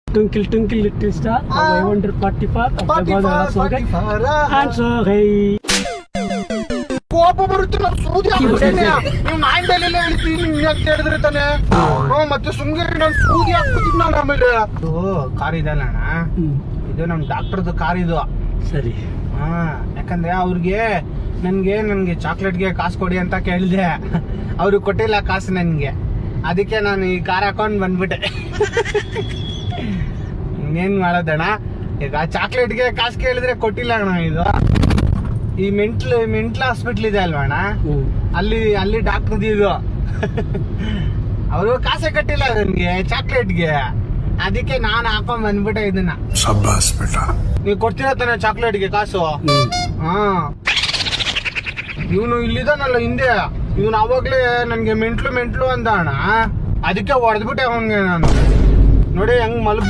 Twinkle twinkle little star, how I wonder Potiphar of the God so great and so hey. ಕೋಪ ಬರುತ್ತೆ ನಾನು ಸೂದಿ ಹಾಕ್ಬಿಡ್ತೇನೆ ನೀವು ನಾಯಿಂದಲೆಲ್ಲ ಹೇಳ್ತೀನಿ ಅಂತ ಹೇಳಿದ್ರೆ ತಾನೆ ಮತ್ತೆ ಸುಮ್ಗಿರಿ ನಾನು ಸೂದಿ ಹಾಕ್ಬಿಡ್ತೀನಿ ನಾನು ಆಮೇಲೆ ಅದು ಕಾರ್ ಇದಲ್ಲ ಅಣ್ಣ ಇದು ನಮ್ ಡಾಕ್ಟರ್ದು ಕಾರ್ ಇದು ಸರಿ ಯಾಕಂದ್ರೆ ಅವ್ರಿಗೆ ನನ್ಗೆ ಚಾಕ್ಲೇಟ್ಗೆ ಕಾಸು ಕೊಡಿ ಅಂತ ಕೇಳಿದೆ ಅವ್ರಿಗೆ ಕೊಟ್ಟಿಲ್ಲ ಕಾಸು ನನ್ಗೆ ಅದಕ್ಕೆ ನಾನು ಈ ಕಾರ್ ಹಾಕೊಂಡ್ ಬಂದ್ಬಿಟ್ಟೆ ಇನ್ನೇನ್ ಮಾಡೋದಣ್ಣ ಈಗ ಚಾಕ್ಲೇಟ್ಗೆ ಕಾಸು ಕೇಳಿದ್ರೆ ಕೊಟ್ಟಿಲ್ಲ ಅಣ್ಣ ಇದು ಈ ಮೆಂಟ್ಲ್ ಹಾಸ್ಪಿಟ್ಲ್ ಇದೆ ಅಲ್ವಾ ಅಣ್ಣ ಅಲ್ಲಿ ಡಾಕ್ಟರ್ ಇದು ಅವರು ಕಾಸೆ ಕಟ್ಟಿಲ್ಲ ನನ್ಗೆ ಚಾಕ್ಲೇಟ್ಗೆ ಅದಕ್ಕೆ ನಾನು ಹಾಕೊಂಡ್ ಬಂದ್ಬಿಟ್ಟೆ ಇದನ್ನ ನೀವು ಕೊಡ್ತೀರ ತಾನೆ ಚಾಕ್ಲೇಟ್ಗೆ ಕಾಸು ಇವನು ಇಲ್ಲಿದಾನಲ್ಲ ಹಿಂದೆ ಇವನು ಅವಾಗ್ಲೇ ನನ್ಗೆ ಮೆಂಟ್ಲು ಅಂದ ಅಣ್ಣ ಅದಕ್ಕೆ ಹೊಡೆದ್ಬಿಟ್ಟೆ ಅವನ್ಗೆ ನಾನು ನೋಡಿ ಹೆಂಗ್ ಮಲಗ್ಬಿಟ್ಟು